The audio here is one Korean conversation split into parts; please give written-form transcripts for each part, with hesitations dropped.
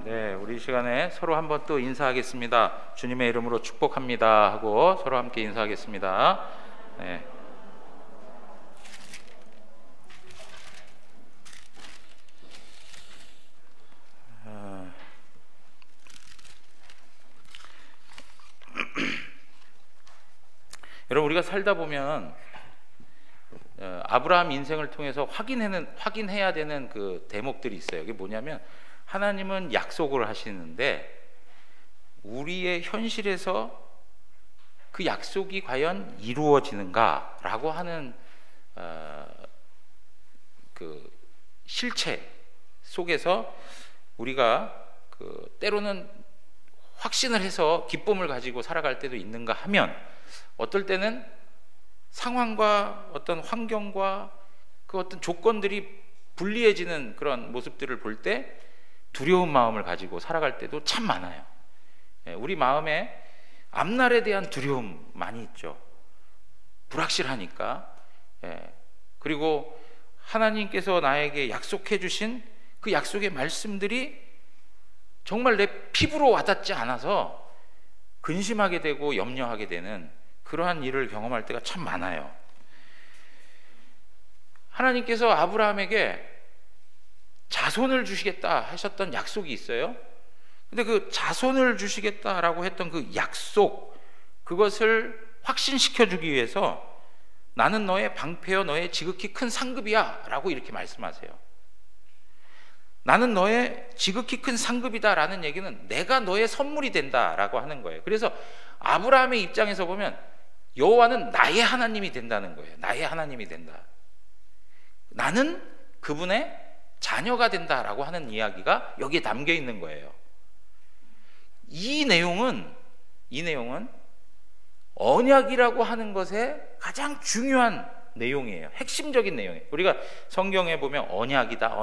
네, 우리 이 시간에 서로 한번 또 인사하겠습니다. 주님의 이름으로 축복합니다 하고 서로 함께 인사하겠습니다. 네. 여러분, 우리가 살다 보면 아브라함 인생을 통해서 확인해야 되는 그 대목들이 있어요. 이게 뭐냐면, 하나님은 약속을 하시는데 우리의 현실에서 그 약속이 과연 이루어지는가라고 하는 그 실체 속에서 우리가 때로는 확신을 해서 기쁨을 가지고 살아갈 때도 있는가 하면, 어떨 때는 상황과 어떤 환경과 그 어떤 조건들이 불리해지는 그런 모습들을 볼 때 두려운 마음을 가지고 살아갈 때도 참 많아요. 우리 마음에 앞날에 대한 두려움 많이 있죠. 불확실하니까. 그리고 하나님께서 나에게 약속해 주신 그 약속의 말씀들이 정말 내 피부로 와닿지 않아서 근심하게 되고 염려하게 되는 그러한 일을 경험할 때가 참 많아요. 하나님께서 아브라함에게 자손을 주시겠다 하셨던 약속이 있어요. 근데 그 자손을 주시겠다라고 했던 그 약속, 그것을 확신시켜 주기 위해서 나는 너의 방패여 너의 지극히 큰 상급이야 라고 이렇게 말씀하세요. 나는 너의 지극히 큰 상급이다 라는 얘기는 내가 너의 선물이 된다 라고 하는 거예요. 그래서 아브라함의 입장에서 보면 여호와는 나의 하나님이 된다는 거예요. 나의 하나님이 된다. 나는 그분의 자녀가 된다라고 하는 이야기가 여기에 담겨 있는 거예요. 이 내용은 언약이라고 하는 것의 가장 중요한 내용이에요. 핵심적인 내용이에요. 우리가 성경에 보면 언약이다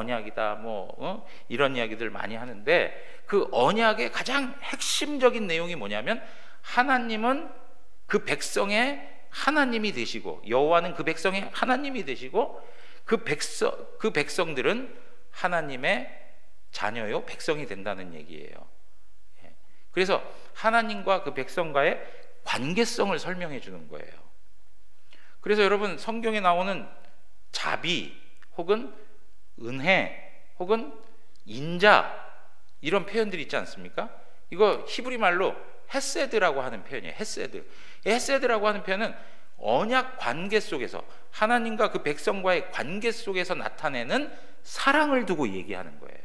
이런 이야기들 많이 하는데, 그 언약의 가장 핵심적인 내용이 뭐냐면, 하나님은 그 백성의 하나님이 되시고, 여호와는 그 백성의 하나님이 되시고, 그 백성들은 하나님의 자녀요 백성이 된다는 얘기예요. 그래서 하나님과 그 백성과의 관계성을 설명해 주는 거예요. 그래서 여러분, 성경에 나오는 자비 혹은 은혜 혹은 인자, 이런 표현들이 있지 않습니까? 이거 히브리 말로 헤세드라고 하는 표현이에요. 헤세드라고 하는 표현은 언약 관계 속에서, 하나님과 그 백성과의 관계 속에서 나타내는 사랑을 두고 얘기하는 거예요.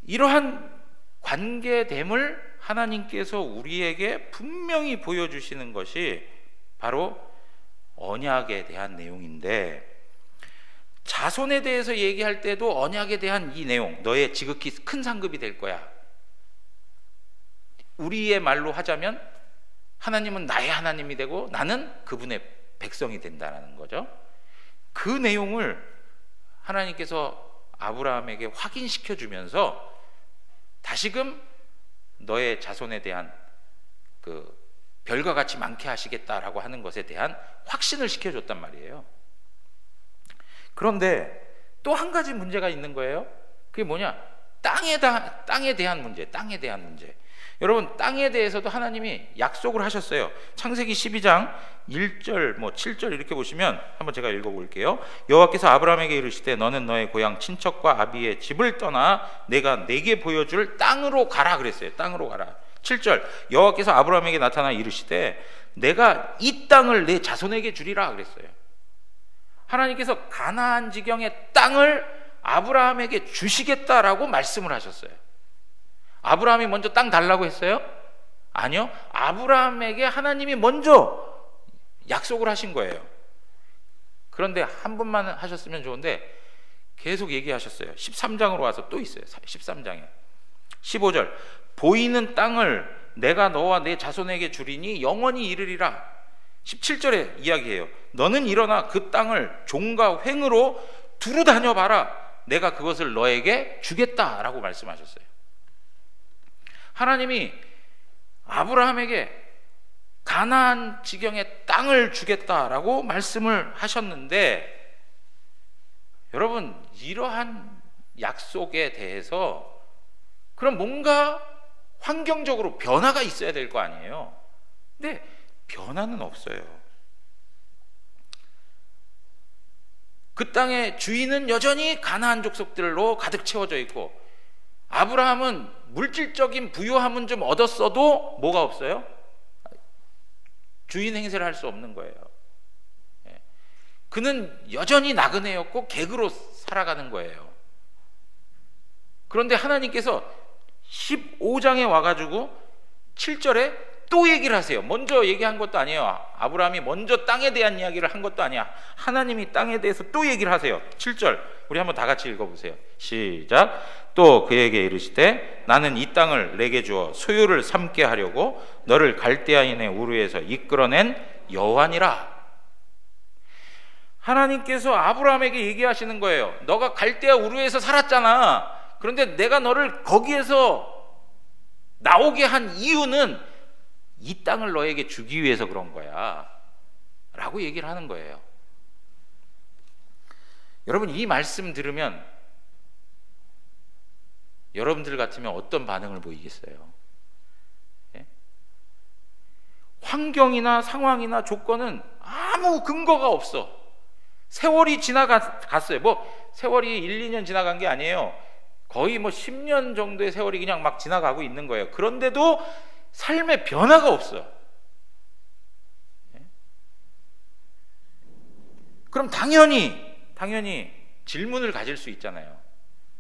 이러한 관계됨을 하나님께서 우리에게 분명히 보여주시는 것이 바로 언약에 대한 내용인데, 자손에 대해서 얘기할 때도 언약에 대한 이 내용, 너의 지극히 큰 상급이 될 거야, 우리의 말로 하자면 하나님은 나의 하나님이 되고 나는 그분의 백성이 된다는 거죠. 그 내용을 하나님께서 아브라함에게 확인시켜 주면서 다시금 너의 자손에 대한 그 별과 같이 많게 하시겠다라고 하는 것에 대한 확신을 시켜줬단 말이에요. 그런데 또 한 가지 문제가 있는 거예요. 그게 뭐냐? 땅에 대한 문제. 여러분, 땅에 대해서도 하나님이 약속을 하셨어요. 창세기 12장 1절 7절 이렇게 보시면, 한번 제가 읽어볼게요. 여호와께서 아브라함에게 이르시되 너는 너의 고향 친척과 아비의 집을 떠나 내가 내게 보여줄 땅으로 가라 그랬어요. 땅으로 가라. 7절, 여호와께서 아브라함에게 나타나 이르시되 내가 이 땅을 내 자손에게 주리라 그랬어요. 하나님께서 가나안 지경의 땅을 아브라함에게 주시겠다라고 말씀을 하셨어요. 아브라함이 먼저 땅 달라고 했어요? 아니요. 아브라함에게 하나님이 먼저 약속을 하신 거예요. 그런데 한 번만 하셨으면 좋은데 계속 얘기하셨어요. 13장으로 와서 또 있어요. 13장에 15절, 보이는 땅을 내가 너와 내 자손에게 주리니 영원히 이르리라. 17절에 이야기해요. 너는 일어나 그 땅을 종과 횡으로 두루 다녀봐라. 내가 그것을 너에게 주겠다라고 말씀하셨어요. 하나님이 아브라함에게 가나안 지경의 땅을 주겠다라고 말씀을 하셨는데, 여러분, 이러한 약속에 대해서 그럼 뭔가 환경적으로 변화가 있어야 될 거 아니에요. 근데 변화는 없어요. 그 땅의 주인은 여전히 가나안 족속들로 가득 채워져 있고, 아브라함은 물질적인 부유함은 좀 얻었어도 뭐가 없어요? 주인 행세를 할 수 없는 거예요. 그는 여전히 나그네였고 객으로 살아가는 거예요. 그런데 하나님께서 15장에 와가지고 7절에 또 얘기를 하세요. 먼저 얘기한 것도 아니에요. 아브라함이 먼저 땅에 대한 이야기를 한 것도 아니야. 하나님이 땅에 대해서 또 얘기를 하세요. 7절 우리 한번 다 같이 읽어보세요. 시작. 또 그에게 이르시되 나는 이 땅을 내게 주어 소유를 삼게 하려고 너를 갈대아인의 우르에서 이끌어낸 여호와니라. 하나님께서 아브라함에게 얘기하시는 거예요. 너가 갈대아 우르에서 살았잖아. 그런데 내가 너를 거기에서 나오게 한 이유는 이 땅을 너에게 주기 위해서 그런 거야 라고 얘기를 하는 거예요. 여러분, 이 말씀 들으면 여러분들 같으면 어떤 반응을 보이겠어요? 예? 환경이나 상황이나 조건은 아무 근거가 없어. 세월이 지나갔어요. 뭐 세월이 1, 2년 지나간 게 아니에요. 거의 뭐 10년 정도의 세월이 그냥 막 지나가고 있는 거예요. 그런데도 삶의 변화가 없어요. 그럼 당연히 질문을 가질 수 있잖아요.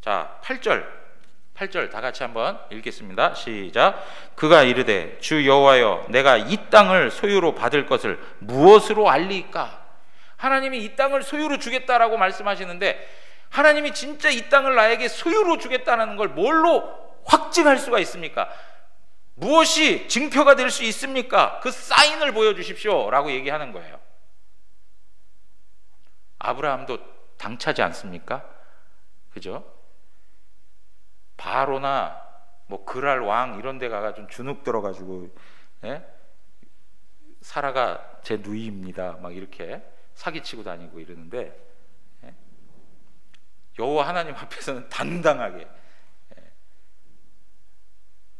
자, 8절 다 같이 한번 읽겠습니다. 시작. 그가 이르되 주 여호와여 내가 이 땅을 소유로 받을 것을 무엇으로 알리까? 하나님이 이 땅을 소유로 주겠다라고 말씀하시는데, 하나님이 진짜 이 땅을 나에게 소유로 주겠다는 걸 뭘로 확증할 수가 있습니까? 무엇이 증표가 될 수 있습니까? 그 사인을 보여주십시오 라고 얘기하는 거예요. 아브라함도 당차지 않습니까? 그죠? 바로나 뭐 그랄 왕 이런 데 가가 좀 주눅 들어가지고, 예? 사라가 제 누이입니다 막 이렇게 사기치고 다니고 이러는데, 예? 여호와 하나님 앞에서는 당당하게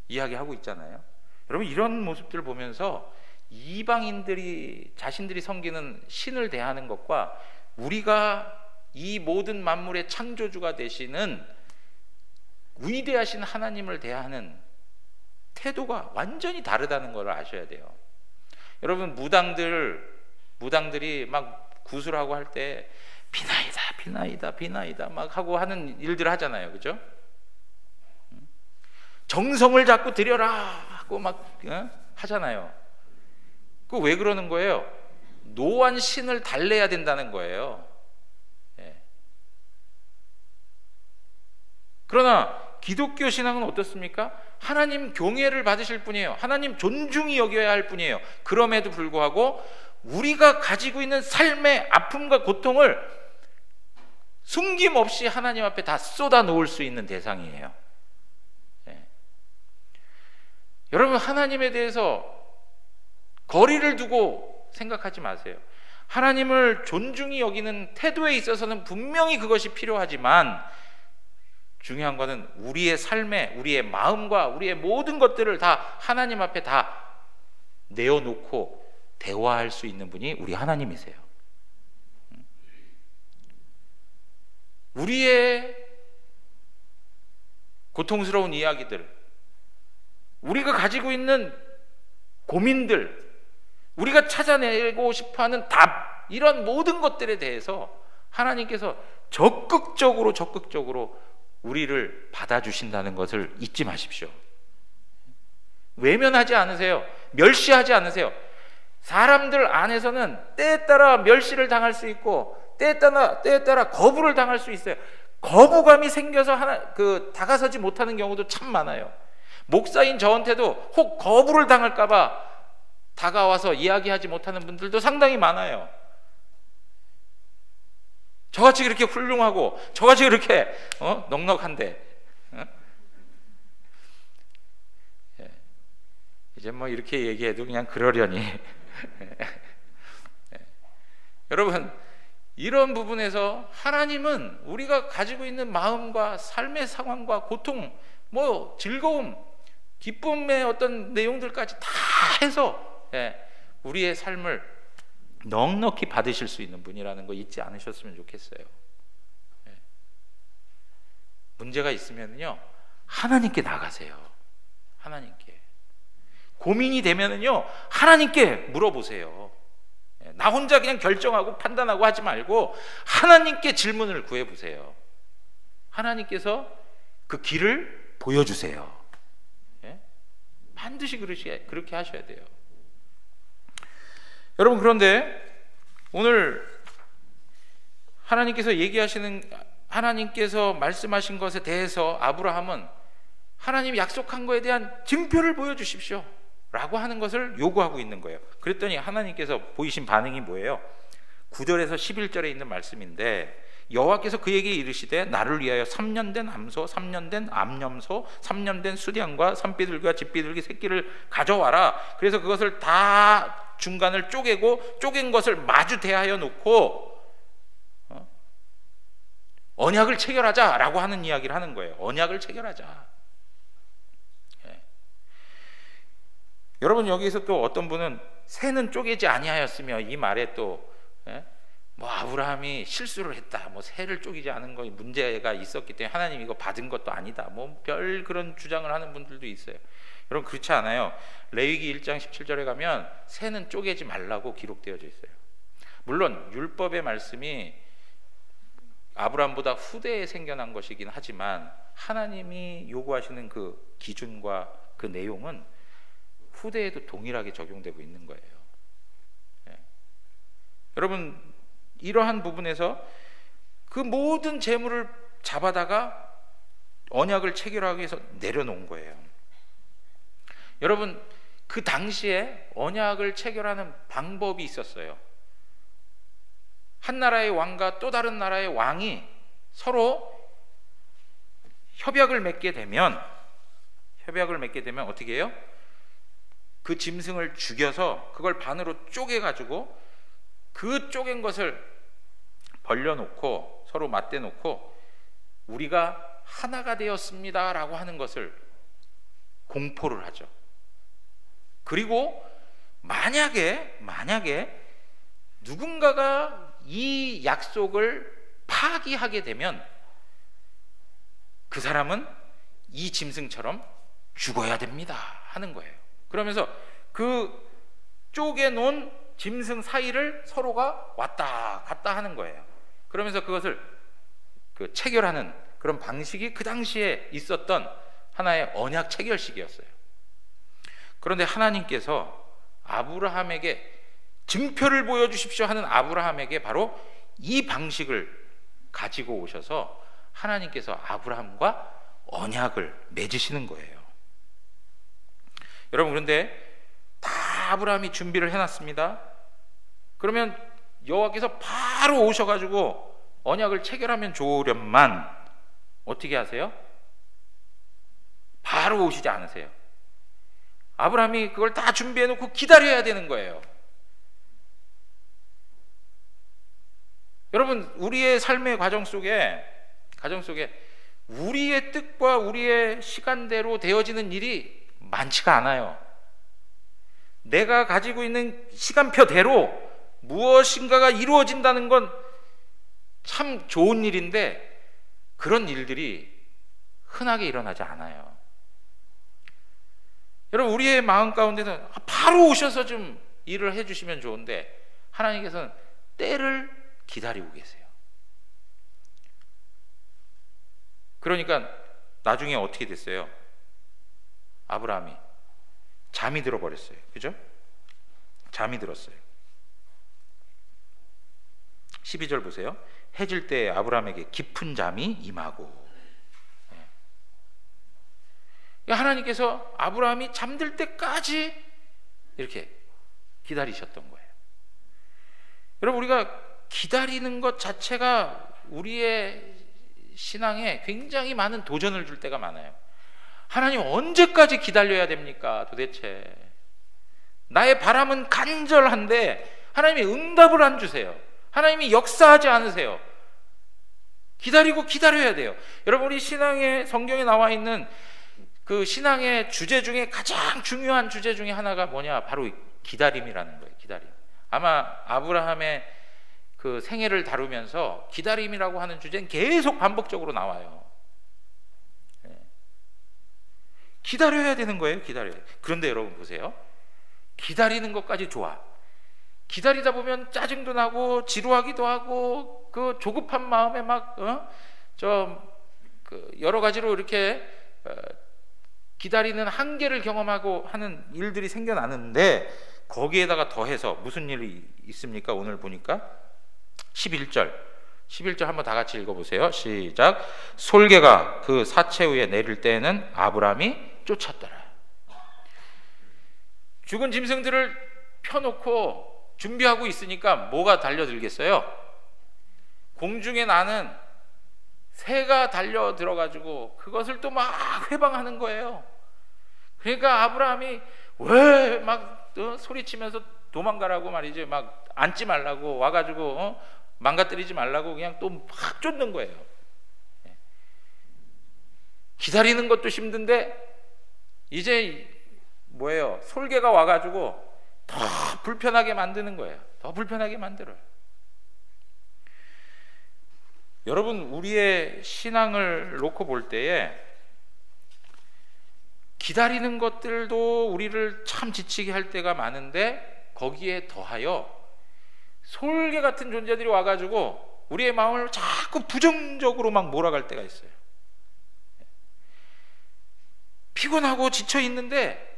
이야기하고 있잖아요. 여러분, 이런 모습들을 보면서 이방인들이 자신들이 섬기는 신을 대하는 것과 우리가 이 모든 만물의 창조주가 되시는 위대하신 하나님을 대하는 태도가 완전히 다르다는 걸 아셔야 돼요. 여러분, 무당들이 막 구슬하고 할 때 비나이다 막 하고 하는 일들 하잖아요. 그죠? 정성을 자꾸 들여라 하고 막 하잖아요. 그 왜 그러는 거예요? 노한 신을 달래야 된다는 거예요. 예. 그러나 기독교 신앙은 어떻습니까? 하나님 경외를 받으실 뿐이에요. 하나님 존중이 여겨야 할 뿐이에요. 그럼에도 불구하고 우리가 가지고 있는 삶의 아픔과 고통을 숨김없이 하나님 앞에 다 쏟아 놓을 수 있는 대상이에요. 여러분, 하나님에 대해서 거리를 두고 생각하지 마세요. 하나님을 존중히 여기는 태도에 있어서는 분명히 그것이 필요하지만, 중요한 것은 우리의 삶에 우리의 마음과 우리의 모든 것들을 다 하나님 앞에 다 내어놓고 대화할 수 있는 분이 우리 하나님이세요. 우리의 고통스러운 이야기들, 우리가 가지고 있는 고민들, 우리가 찾아내고 싶어하는 답, 이런 모든 것들에 대해서 하나님께서 적극적으로 우리를 받아주신다는 것을 잊지 마십시오. 외면하지 않으세요. 멸시하지 않으세요. 사람들 안에서는 때에 따라 멸시를 당할 수 있고 때에 따라 거부를 당할 수 있어요. 거부감이 생겨서 다가서지 못하는 경우도 참 많아요. 목사인 저한테도 혹 거부를 당할까 봐 다가와서 이야기하지 못하는 분들도 상당히 많아요. 저같이 그렇게 훌륭하고 저같이 그렇게 넉넉한데 이제 뭐 이렇게 얘기해도 그냥 그러려니 여러분, 이런 부분에서 하나님은 우리가 가지고 있는 마음과 삶의 상황과 고통, 뭐 즐거움, 기쁨의 어떤 내용들까지 다 해서 우리의 삶을 넉넉히 받으실 수 있는 분이라는 거 잊지 않으셨으면 좋겠어요. 문제가 있으면요, 하나님께 나가세요. 하나님께. 고민이 되면은요, 하나님께 물어보세요. 나 혼자 그냥 결정하고 판단하고 하지 말고 하나님께 질문을 구해보세요. 하나님께서 그 길을 보여주세요. 반드시 그렇게 하셔야 돼요. 여러분, 그런데 오늘 하나님께서 말씀하신 것에 대해서 아브라함은 하나님이 약속한 것에 대한 증표를 보여주십시오 라고 하는 것을 요구하고 있는 거예요. 그랬더니 하나님께서 보이신 반응이 뭐예요? 9절에서 11절에 있는 말씀인데, 여호와께서 그에게 이르시되 나를 위하여 3년 된 암소, 3년 된 암염소, 3년 된 수량과 산비둘기와 집비둘기 새끼를 가져와라. 그래서 그것을 다 중간을 쪼개고 쪼갠 것을 마주 대하여 놓고 언약을 체결하자라고 하는 이야기를 하는 거예요. 언약을 체결하자. 여러분, 여기서 또 어떤 분은 새는 쪼개지 아니하였으며, 이 말에 또 뭐 아브라함이 실수를 했다, 뭐 새를 쪼개지 않은 거 문제가 있었기 때문에 하나님 이거 받은 것도 아니다, 뭐 별 그런 주장을 하는 분들도 있어요. 여러분, 그렇지 않아요. 레위기 1장 17절에 가면 새는 쪼개지 말라고 기록되어져 있어요. 물론 율법의 말씀이 아브라함보다 후대에 생겨난 것이긴 하지만 하나님이 요구하시는 그 기준과 그 내용은 후대에도 동일하게 적용되고 있는 거예요. 여러분, 이러한 부분에서 그 모든 재물을 잡아다가 언약을 체결하기 위해서 내려놓은 거예요. 여러분, 그 당시에 언약을 체결하는 방법이 있었어요. 한 나라의 왕과 또 다른 나라의 왕이 서로 협약을 맺게 되면 어떻게 해요? 그 짐승을 죽여서 그걸 반으로 쪼개가지고 그 쪼갠 것을 벌려놓고 서로 맞대놓고 우리가 하나가 되었습니다 라고 하는 것을 공포를 하죠. 그리고 만약에 누군가가 이 약속을 파기하게 되면 그 사람은 이 짐승처럼 죽어야 됩니다 하는 거예요. 그러면서 그 쪼개놓은 짐승 사이를 서로가 왔다 갔다 하는 거예요. 그러면서 그것을 체결하는 그런 방식이 그 당시에 있었던 하나의 언약 체결식이었어요. 그런데 하나님께서 아브라함에게 증표를 보여주십시오 하는 아브라함에게 바로 이 방식을 가지고 오셔서 하나님께서 아브라함과 언약을 맺으시는 거예요. 여러분, 그런데 다 아브라함이 준비를 해놨습니다. 그러면 여호와께서 바로 오셔가지고 언약을 체결하면 좋으련만 어떻게 하세요? 바로 오시지 않으세요. 아브라함이 그걸 다 준비해놓고 기다려야 되는 거예요. 여러분, 우리의 삶의 과정 속에 우리의 뜻과 우리의 시간대로 되어지는 일이 많지가 않아요. 내가 가지고 있는 시간표대로 무엇인가가 이루어진다는 건 참 좋은 일인데 그런 일들이 흔하게 일어나지 않아요. 여러분, 우리의 마음 가운데는 바로 오셔서 좀 일을 해주시면 좋은데 하나님께서는 때를 기다리고 계세요. 그러니까 나중에 어떻게 됐어요? 아브라함이 잠이 들어버렸어요. 그죠? 잠이 들었어요. 12절 보세요. 해질 때 아브라함에게 깊은 잠이 임하고. 하나님께서 아브라함이 잠들 때까지 이렇게 기다리셨던 거예요. 여러분, 우리가 기다리는 것 자체가 우리의 신앙에 굉장히 많은 도전을 줄 때가 많아요. 하나님, 언제까지 기다려야 됩니까? 도대체 나의 바람은 간절한데 하나님이 응답을 안 주세요. 하나님이 역사하지 않으세요. 기다리고 기다려야 돼요. 여러분, 우리 신앙의 성경에 나와 있는 그 신앙의 주제 중에 가장 중요한 주제 중에 하나가 뭐냐? 바로 기다림이라는 거예요. 기다림. 아마 아브라함의 그 생애를 다루면서 기다림이라고 하는 주제는 계속 반복적으로 나와요. 기다려야 되는 거예요. 기다려야. 그런데 여러분 보세요. 기다리는 것까지 좋아. 기다리다 보면 짜증도 나고 지루하기도 하고 그 조급한 마음에 막 여러 가지로 이렇게 기다리는 한계를 경험하고 하는 일들이 생겨나는데, 거기에다가 더해서 무슨 일이 있습니까? 오늘 보니까 11절 한번 다 같이 읽어보세요. 시작. 솔개가 그 사체 위에 내릴 때에는 아브라함이 쫓았더라. 죽은 짐승들을 펴놓고 준비하고 있으니까 뭐가 달려들겠어요? 공중에 나는 새가 달려 들어가지고 그것을 또 막 회방하는 거예요. 그러니까 아브라함이 왜 막 소리치면서 도망가라고 말이지, 막 앉지 말라고 와가지고 망가뜨리지 말라고 그냥 또 막 쫓는 거예요. 기다리는 것도 힘든데 이제 뭐예요? 솔개가 와가지고 더 불편하게 만드는 거예요. 더 불편하게 만들어요. 여러분, 우리의 신앙을 놓고 볼 때에 기다리는 것들도 우리를 참 지치게 할 때가 많은데, 거기에 더하여 솔개 같은 존재들이 와가지고 우리의 마음을 자꾸 부정적으로 막 몰아갈 때가 있어요. 피곤하고 지쳐 있는데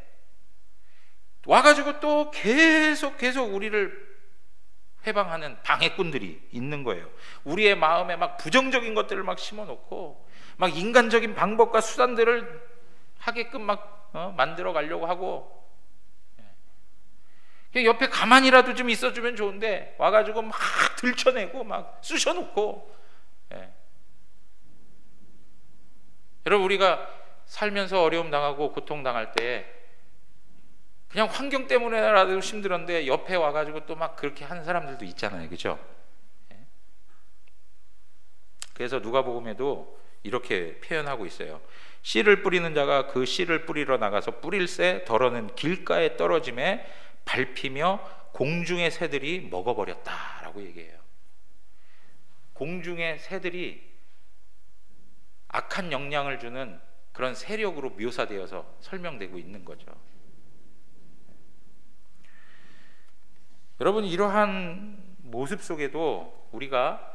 와가지고 또 계속 우리를 회방하는 방해꾼들이 있는 거예요. 우리의 마음에 막 부정적인 것들을 막 심어놓고 막 인간적인 방법과 수단들을 하게끔 막 만들어 가려고 하고, 옆에 가만히라도 좀 있어주면 좋은데 와가지고 막 들춰내고 막 쑤셔놓고. 여러분, 우리가 살면서 어려움 당하고 고통 당할 때 그냥 환경 때문에라도 힘들었는데 옆에 와가지고 또 막 그렇게 하는 사람들도 있잖아요. 그죠? 그래서 누가복음에도 이렇게 표현하고 있어요. 씨를 뿌리는 자가 그 씨를 뿌리러 나가서 뿌릴새 덜어는 길가에 떨어짐에 밟히며 공중의 새들이 먹어버렸다라고 얘기해요. 공중의 새들이 악한 영향을 주는 그런 세력으로 묘사되어서 설명되고 있는 거죠. 여러분, 이러한 모습 속에도 우리가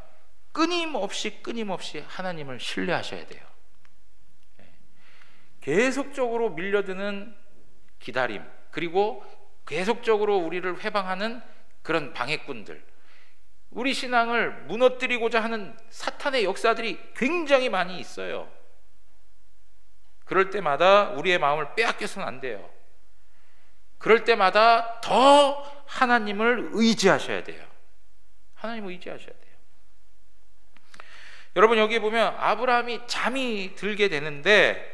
끊임없이 하나님을 신뢰하셔야 돼요. 계속적으로 밀려드는 기다림, 그리고 계속적으로 우리를 회방하는 그런 방해꾼들, 우리 신앙을 무너뜨리고자 하는 사탄의 역사들이 굉장히 많이 있어요. 그럴 때마다 우리의 마음을 빼앗겨서는 안 돼요. 그럴 때마다 더 하나님을 의지하셔야 돼요. 하나님을 의지하셔야 돼요. 여러분, 여기 보면 아브라함이 잠이 들게 되는데,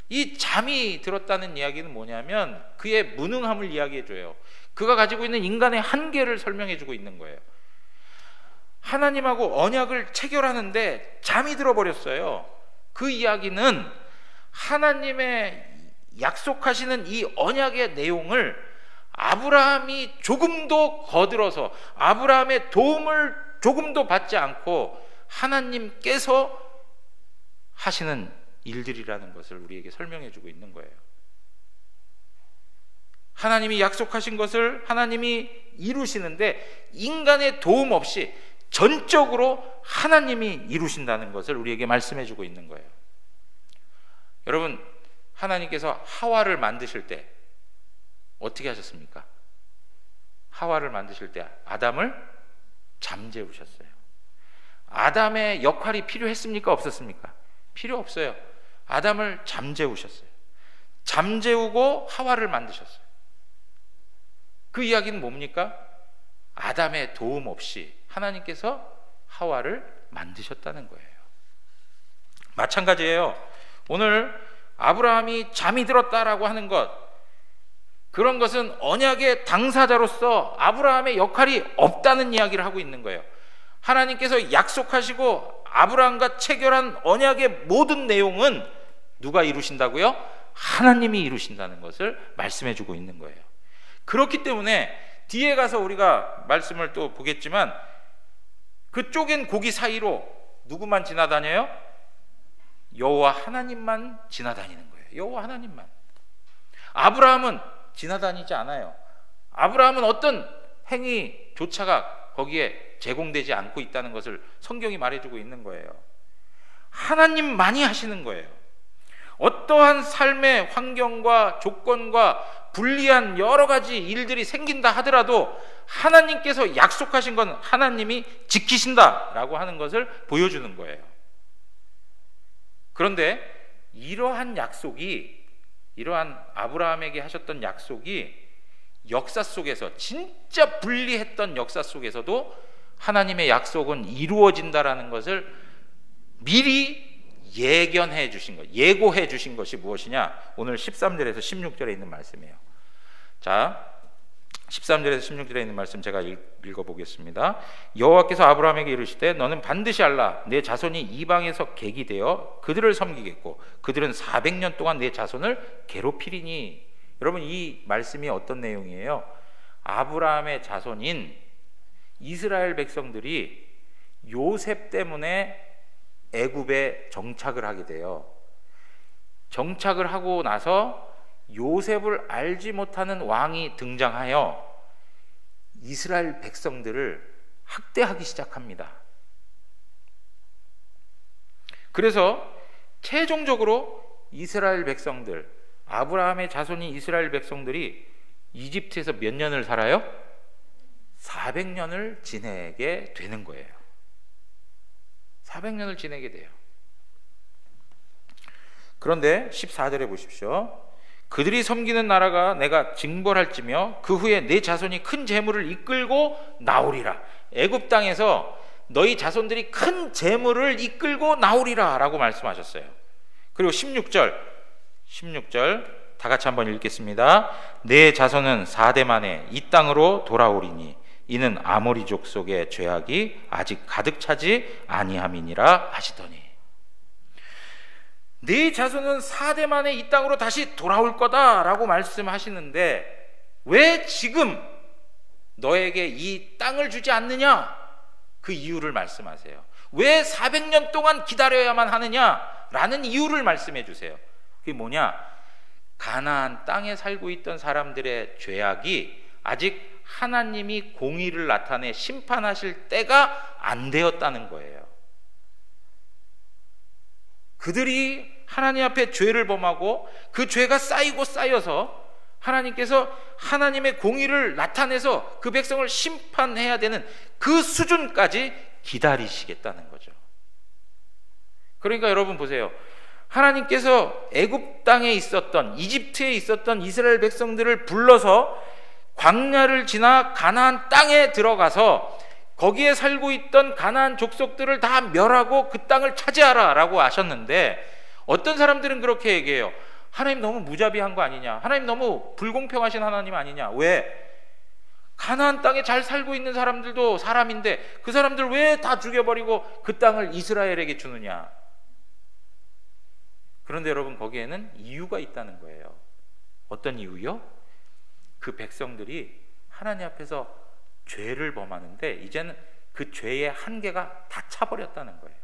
이 잠이 들었다는 이야기는 뭐냐면 그의 무능함을 이야기해줘요. 그가 가지고 있는 인간의 한계를 설명해주고 있는 거예요. 하나님하고 언약을 체결하는데 잠이 들어버렸어요. 그 이야기는 하나님의 약속하시는 이 언약의 내용을 아브라함이 조금도 거들어서 아브라함의 도움을 조금도 받지 않고 하나님께서 하시는 일들이라는 것을 우리에게 설명해 주고 있는 거예요. 하나님이 약속하신 것을 하나님이 이루시는데 인간의 도움 없이 전적으로 하나님이 이루신다는 것을 우리에게 말씀해 주고 있는 거예요. 여러분, 하나님께서 하와를 만드실 때 어떻게 하셨습니까? 하와를 만드실 때 아담을 잠재우셨어요. 아담의 역할이 필요했습니까? 없었습니까? 필요 없어요. 아담을 잠재우셨어요. 잠재우고 하와를 만드셨어요. 그 이야기는 뭡니까? 아담의 도움 없이 하나님께서 하와를 만드셨다는 거예요. 마찬가지예요. 오늘 아브라함이 잠이 들었다라고 하는 것, 그런 것은 언약의 당사자로서 아브라함의 역할이 없다는 이야기를 하고 있는 거예요. 하나님께서 약속하시고 아브라함과 체결한 언약의 모든 내용은 누가 이루신다고요? 하나님이 이루신다는 것을 말씀해 주고 있는 거예요. 그렇기 때문에 뒤에 가서 우리가 말씀을 또 보겠지만 그 쪼갠 고기 사이로 누구만 지나다녀요? 여호와 하나님만 지나다니는 거예요. 여호와 하나님만. 아브라함은 지나다니지 않아요. 아브라함은 어떤 행위조차가 거기에 제공되지 않고 있다는 것을 성경이 말해주고 있는 거예요. 하나님만이 하시는 거예요. 어떠한 삶의 환경과 조건과 불리한 여러 가지 일들이 생긴다 하더라도 하나님께서 약속하신 건 하나님이 지키신다라고 하는 것을 보여주는 거예요. 그런데 이러한 약속이, 이러한 아브라함에게 하셨던 약속이 역사 속에서, 진짜 불리했던 역사 속에서도 하나님의 약속은 이루어진다라는 것을 미리 예견해 주신 것, 예고해 주신 것이 무엇이냐? 오늘 13절에서 16절에 있는 말씀이에요. 자, 13절에서 16절에 있는 말씀 제가 읽어보겠습니다. 여호와께서 아브라함에게 이르시되 너는 반드시 알라. 내 자손이 이방에서 객이 되어 그들을 섬기겠고 그들은 400년 동안 내 자손을 괴롭히리니. 여러분, 이 말씀이 어떤 내용이에요? 아브라함의 자손인 이스라엘 백성들이 요셉 때문에 애굽에 정착을 하게 돼요. 정착을 하고 나서 요셉을 알지 못하는 왕이 등장하여 이스라엘 백성들을 학대하기 시작합니다. 그래서 최종적으로 이스라엘 백성들, 아브라함의 자손인 이스라엘 백성들이 이집트에서 몇 년을 살아요? 400년을 지내게 되는 거예요. 400년을 지내게 돼요. 그런데 14절에 보십시오. 그들이 섬기는 나라가 내가 징벌할지며 그 후에 내 자손이 큰 재물을 이끌고 나오리라. 애굽 땅에서 너희 자손들이 큰 재물을 이끌고 나오리라 라고 말씀하셨어요. 그리고 16절 다 같이 한번 읽겠습니다. 내 자손은 4대 만에 이 땅으로 돌아오리니 이는 아모리족 속의 죄악이 아직 가득 차지 아니함이니라 하시더니, 네 자손은 4대 만에 이 땅으로 다시 돌아올 거다라고 말씀하시는데 왜 지금 너에게 이 땅을 주지 않느냐? 그 이유를 말씀하세요. 왜 400년 동안 기다려야만 하느냐라는 이유를 말씀해 주세요. 그게 뭐냐? 가나안 땅에 살고 있던 사람들의 죄악이 아직 하나님이 공의를 나타내 심판하실 때가 안 되었다는 거예요. 그들이 하나님 앞에 죄를 범하고 그 죄가 쌓이고 쌓여서 하나님께서 하나님의 공의를 나타내서 그 백성을 심판해야 되는 그 수준까지 기다리시겠다는 거죠. 그러니까 여러분 보세요. 하나님께서 애굽 땅에 있었던, 이집트에 있었던 이스라엘 백성들을 불러서 광야를 지나 가나안 땅에 들어가서 거기에 살고 있던 가나안 족속들을 다 멸하고 그 땅을 차지하라 라고 하셨는데, 어떤 사람들은 그렇게 얘기해요. 하나님 너무 무자비한 거 아니냐? 하나님 너무 불공평하신 하나님 아니냐? 왜? 가나안 땅에 잘 살고 있는 사람들도 사람인데 그 사람들 왜 다 죽여버리고 그 땅을 이스라엘에게 주느냐? 그런데 여러분, 거기에는 이유가 있다는 거예요. 어떤 이유요? 그 백성들이 하나님 앞에서 죄를 범하는데 이제는 그 죄의 한계가 다 차버렸다는 거예요.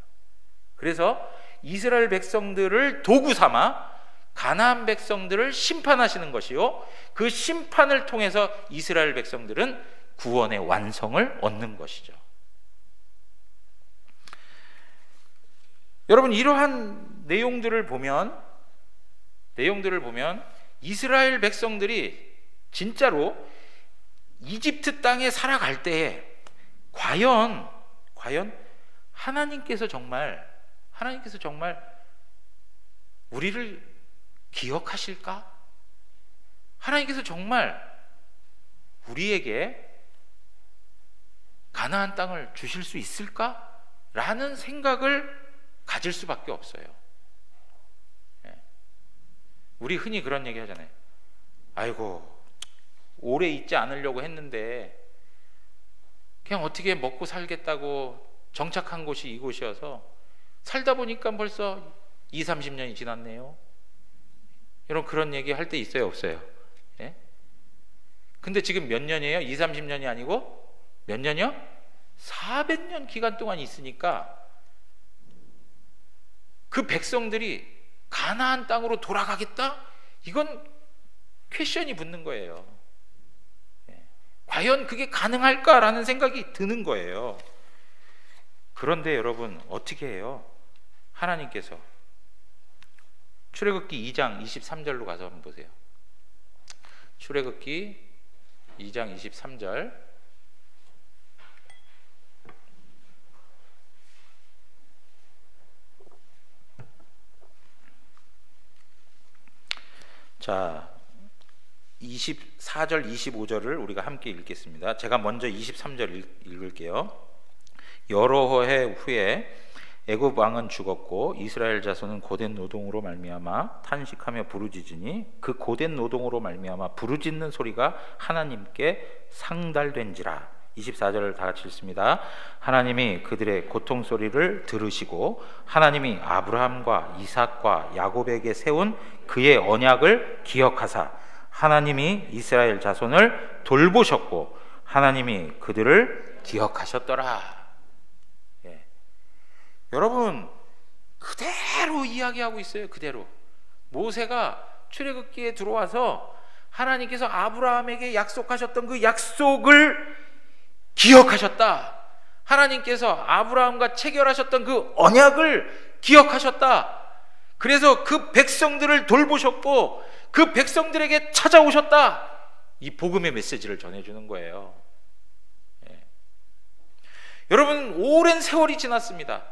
그래서 이스라엘 백성들을 도구 삼아 가나안 백성들을 심판하시는 것이요, 그 심판을 통해서 이스라엘 백성들은 구원의 완성을 얻는 것이죠. 여러분, 이러한 내용들을 보면 이스라엘 백성들이 진짜로 이집트 땅에 살아갈 때에 과연 하나님께서 정말 우리를 기억하실까? 하나님께서 정말 우리에게 가나안 땅을 주실 수 있을까? 라는 생각을 가질 수밖에 없어요. 우리 흔히 그런 얘기 하잖아요. 아이고, 오래 있지 않으려고 했는데 그냥 어떻게 먹고 살겠다고 정착한 곳이 이곳이어서 살다 보니까 벌써 20, 30년이 지났네요. 여러분 그런 얘기 할 때 있어요, 없어요? 예? 근데 지금 몇 년이에요? 20, 30년이 아니고 몇 년이요? 400년 기간 동안 있으니까 그 백성들이 가나안 땅으로 돌아가겠다? 이건 퀘션이 붙는 거예요. 과연 그게 가능할까라는 생각이 드는 거예요. 그런데 여러분 어떻게 해요? 하나님께서 출애굽기 2장 23절로 가서 한번 보세요. 출애굽기 2장 23절. 자, 24절 25절을 우리가 함께 읽겠습니다. 제가 먼저 23절 읽을게요. 여러 해 후에 애굽 왕은 죽었고 이스라엘 자손은 고된 노동으로 말미암아 탄식하며 부르짖으니 그 고된 노동으로 말미암아 부르짖는 소리가 하나님께 상달된지라. 24절을 다 같이 읽습니다. 하나님이 그들의 고통 소리를 들으시고 하나님이 아브라함과 이삭과 야곱에게 세운 그의 언약을 기억하사 하나님이 이스라엘 자손을 돌보셨고 하나님이 그들을 기억하셨더라. 여러분 그대로 이야기하고 있어요. 그대로 모세가 출애굽기에 들어와서 하나님께서 아브라함에게 약속하셨던 그 약속을 기억하셨다. 하나님께서 아브라함과 체결하셨던 그 언약을 기억하셨다. 그래서 그 백성들을 돌보셨고 그 백성들에게 찾아오셨다. 이 복음의 메시지를 전해주는 거예요. 여러분 오랜 세월이 지났습니다.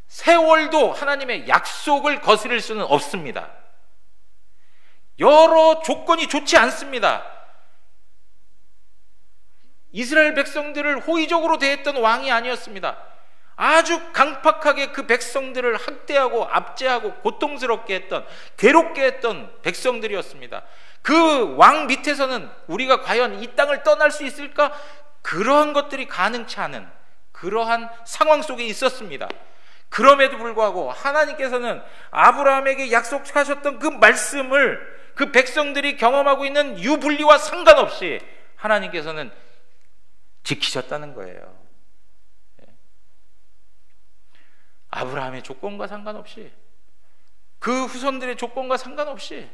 세월도 하나님의 약속을 거스릴 수는 없습니다. 여러 조건이 좋지 않습니다. 이스라엘 백성들을 호의적으로 대했던 왕이 아니었습니다. 아주 강팍하게 그 백성들을 학대하고 압제하고 고통스럽게 했던, 괴롭게 했던 백성들이었습니다. 그 왕 밑에서는 우리가 과연 이 땅을 떠날 수 있을까? 그러한 것들이 가능치 않은 그러한 상황 속에 있었습니다. 그럼에도 불구하고 하나님께서는 아브라함에게 약속하셨던 그 말씀을 그 백성들이 경험하고 있는 유불리와 상관없이 하나님께서는 지키셨다는 거예요. 아브라함의 조건과 상관없이, 그 후손들의 조건과 상관없이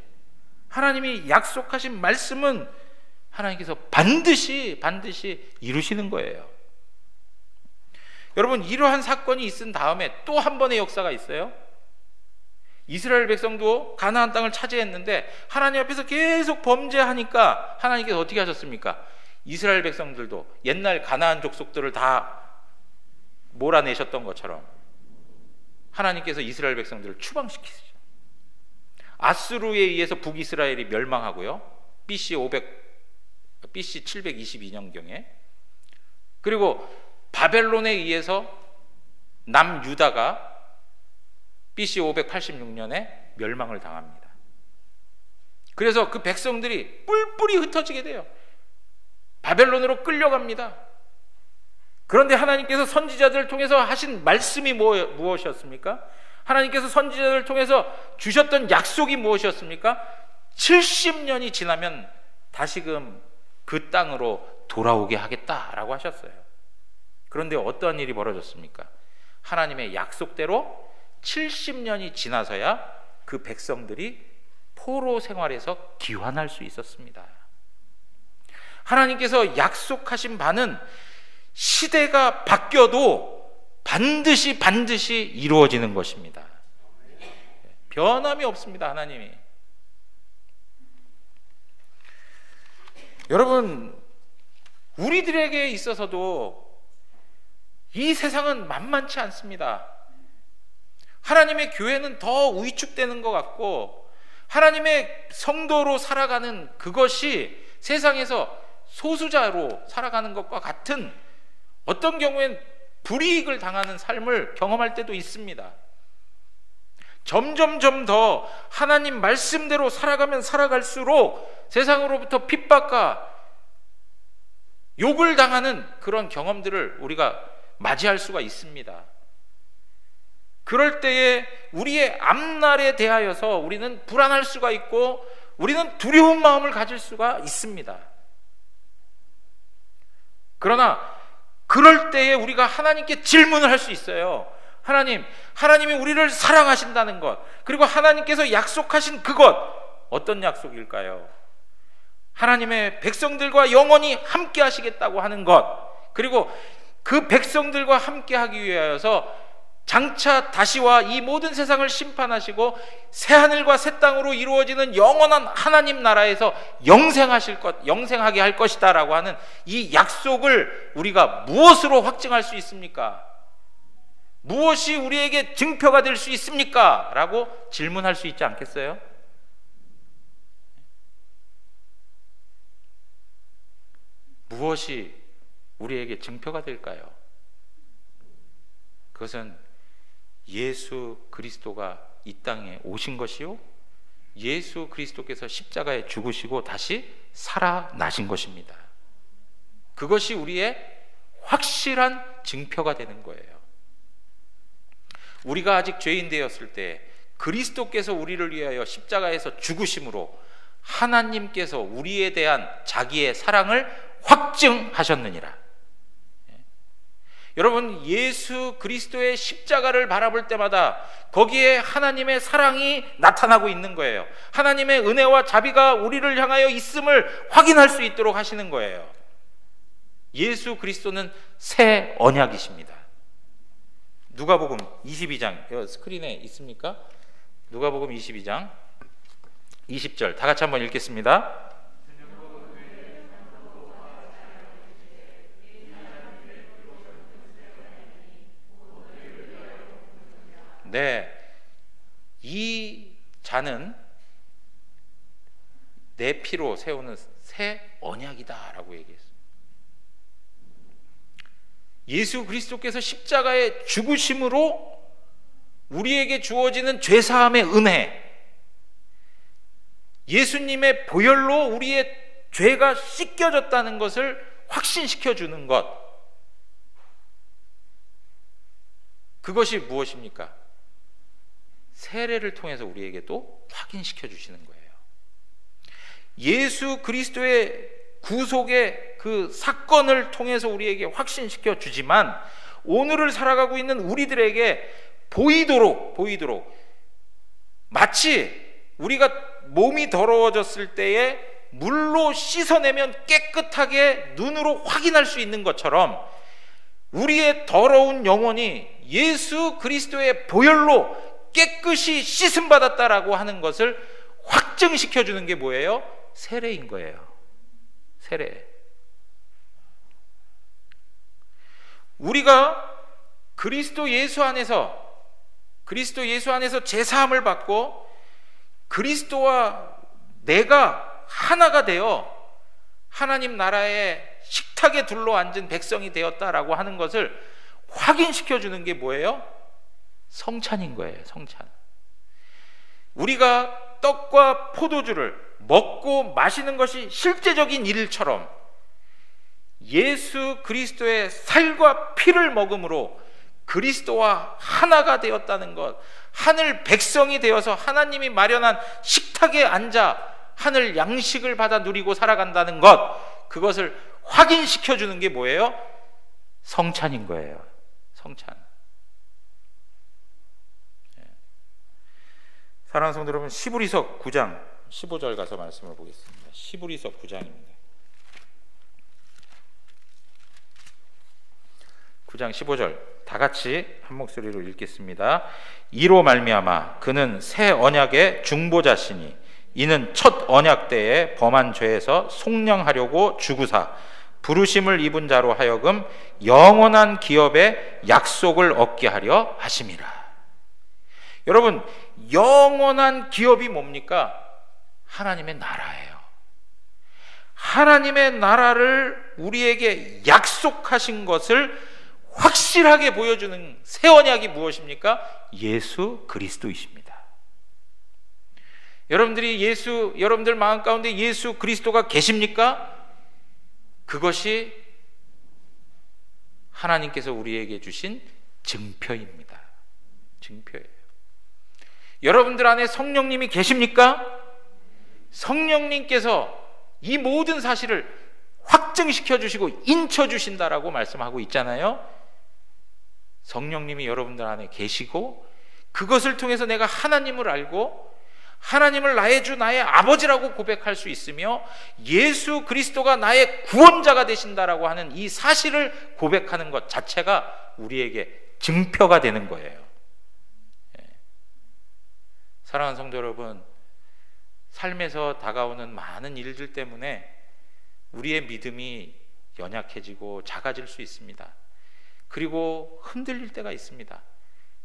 하나님이 약속하신 말씀은 하나님께서 반드시 이루시는 거예요. 여러분 이러한 사건이 있은 다음에 또 한 번의 역사가 있어요. 이스라엘 백성도 가나안 땅을 차지했는데 하나님 앞에서 계속 범죄하니까 하나님께서 어떻게 하셨습니까? 이스라엘 백성들도 옛날 가나안 족속들을 다 몰아내셨던 것처럼 하나님께서 이스라엘 백성들을 추방시키시죠. 아수르에 의해서 북이스라엘이 멸망하고요. BC 722년경에. 그리고 바벨론에 의해서 남유다가 BC 586년에 멸망을 당합니다. 그래서 그 백성들이 뿔뿔이 흩어지게 돼요. 바벨론으로 끌려갑니다. 그런데 하나님께서 선지자들을 통해서 하신 말씀이 무엇이었습니까? 하나님께서 선지자들을 통해서 주셨던 약속이 무엇이었습니까? 70년이 지나면 다시금 그 땅으로 돌아오게 하겠다라고 하셨어요. 그런데 어떠한 일이 벌어졌습니까? 하나님의 약속대로 70년이 지나서야 그 백성들이 포로 생활에서 귀환할 수 있었습니다. 하나님께서 약속하신 바는 시대가 바뀌어도 반드시 이루어지는 것입니다. 변함이 없습니다. 하나님이. 여러분 우리들에게 있어서도 이 세상은 만만치 않습니다. 하나님의 교회는 더 위축되는 것 같고 하나님의 성도로 살아가는 그것이 세상에서 소수자로 살아가는 것과 같은, 어떤 경우엔 불이익을 당하는 삶을 경험할 때도 있습니다. 점점 더 하나님 말씀대로 살아가면 살아갈수록 세상으로부터 핍박과 욕을 당하는 그런 경험들을 우리가 맞이할 수가 있습니다. 그럴 때에 우리의 앞날에 대하여서 우리는 불안할 수가 있고 우리는 두려운 마음을 가질 수가 있습니다. 그러나 그럴 때에 우리가 하나님께 질문을 할 수 있어요. 하나님이 우리를 사랑하신다는 것, 그리고 하나님께서 약속하신 그것, 어떤 약속일까요? 하나님의 백성들과 영원히 함께 하시겠다고 하는 것, 그리고 그 백성들과 함께 하기 위하여서 장차 다시와 이 모든 세상을 심판하시고 새하늘과 새 땅으로 이루어지는 영원한 하나님 나라에서 영생하게 할 것이다 라고 하는 이 약속을 우리가 무엇으로 확증할 수 있습니까? 무엇이 우리에게 증표가 될 수 있습니까? 라고 질문할 수 있지 않겠어요? 무엇이 우리에게 증표가 될까요? 그것은 예수 그리스도가 이 땅에 오신 것이요, 예수 그리스도께서 십자가에 죽으시고 다시 살아나신 것입니다. 그것이 우리의 확실한 증표가 되는 거예요. 우리가 아직 죄인 되었을 때 그리스도께서 우리를 위하여 십자가에서 죽으심으로 하나님께서 우리에 대한 자기의 사랑을 확증하셨느니라. 여러분, 예수 그리스도의 십자가를 바라볼 때마다 거기에 하나님의 사랑이 나타나고 있는 거예요. 하나님의 은혜와 자비가 우리를 향하여 있음을 확인할 수 있도록 하시는 거예요. 예수 그리스도는 새 언약이십니다. 누가복음 22장, 스크린에 있습니까? 누가복음 22장 20절 다 같이 한번 읽겠습니다. 네, 이 자는 내 피로 세우는 새 언약이다 라고 얘기했어요. 예수 그리스도께서 십자가에 죽으심으로 우리에게 주어지는 죄사함의 은혜, 예수님의 보혈로 우리의 죄가 씻겨졌다는 것을 확신시켜 주는 것, 그것이 무엇입니까? 세례를 통해서 우리에게 또 확인시켜 주시는 거예요. 예수 그리스도의 구속의 그 사건을 통해서 우리에게 확신시켜 주지만 오늘을 살아가고 있는 우리들에게 보이도록 마치 우리가 몸이 더러워졌을 때에 물로 씻어내면 깨끗하게 눈으로 확인할 수 있는 것처럼 우리의 더러운 영혼이 예수 그리스도의 보혈로 깨끗이 씻음 받았다라고 하는 것을 확증시켜 주는 게 뭐예요? 세례인 거예요. 세례. 우리가 그리스도 예수 안에서 제사함을 받고 그리스도와 내가 하나가 되어 하나님 나라의 식탁에 둘러앉은 백성이 되었다라고 하는 것을 확인시켜 주는 게 뭐예요? 성찬인 거예요. 성찬. 우리가 떡과 포도주를 먹고 마시는 것이 실제적인 일처럼 예수 그리스도의 살과 피를 먹음으로 그리스도와 하나가 되었다는 것, 하늘 백성이 되어서 하나님이 마련한 식탁에 앉아 하늘 양식을 받아 누리고 살아간다는 것, 그것을 확인시켜 주는 게 뭐예요? 성찬인 거예요. 성찬. 사랑하는 성도 여러분, 시브리서 9장 15절 가서 말씀을 보겠습니다. 시브리서 9장입니다. 9장 15절 다 같이 한 목소리로 읽겠습니다. 이로 말미암아 그는 새 언약의 중보자시니 이는 첫 언약 때에 범한 죄에서 속량하려고 죽으사 부르심을 입은 자로 하여금 영원한 기업의 약속을 얻게 하려 하심이라. 여러분, 영원한 기업이 뭡니까? 하나님의 나라예요. 하나님의 나라를 우리에게 약속하신 것을 확실하게 보여주는 새 언약이 무엇입니까? 예수 그리스도이십니다. 여러분들 마음 가운데 예수 그리스도가 계십니까? 그것이 하나님께서 우리에게 주신 증표입니다. 증표예요. 여러분들 안에 성령님이 계십니까? 성령님께서 이 모든 사실을 확증시켜 주시고 인쳐 주신다라고 말씀하고 있잖아요. 성령님이 여러분들 안에 계시고 그것을 통해서 내가 하나님을 알고 하나님을 나의 주 나의 아버지라고 고백할 수 있으며 예수 그리스도가 나의 구원자가 되신다라고 하는 이 사실을 고백하는 것 자체가 우리에게 증표가 되는 거예요. 사랑하는 성도 여러분, 삶에서 다가오는 많은 일들 때문에 우리의 믿음이 연약해지고 작아질 수 있습니다. 그리고 흔들릴 때가 있습니다.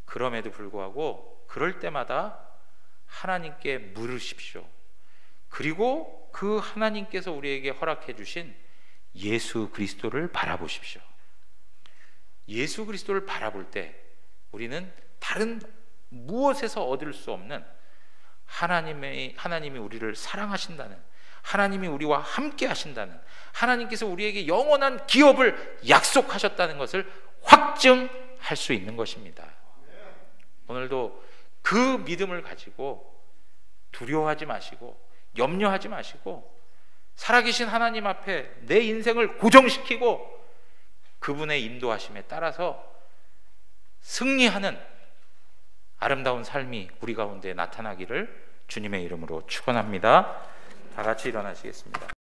그럼에도 불구하고 그럴 때마다 하나님께 물으십시오. 그리고 그 하나님께서 우리에게 허락해 주신 예수 그리스도를 바라보십시오. 예수 그리스도를 바라볼 때 우리는 다른 무엇에서 얻을 수 없는 하나님이 우리를 사랑하신다는, 하나님이 우리와 함께 하신다는, 하나님께서 우리에게 영원한 기업을 약속하셨다는 것을 확증할 수 있는 것입니다. 오늘도 그 믿음을 가지고 두려워하지 마시고 염려하지 마시고 살아계신 하나님 앞에 내 인생을 고정시키고 그분의 인도하심에 따라서 승리하는 아름다운 삶이 우리 가운데 나타나기를 주님의 이름으로 축원합니다. 다 같이 일어나시겠습니다.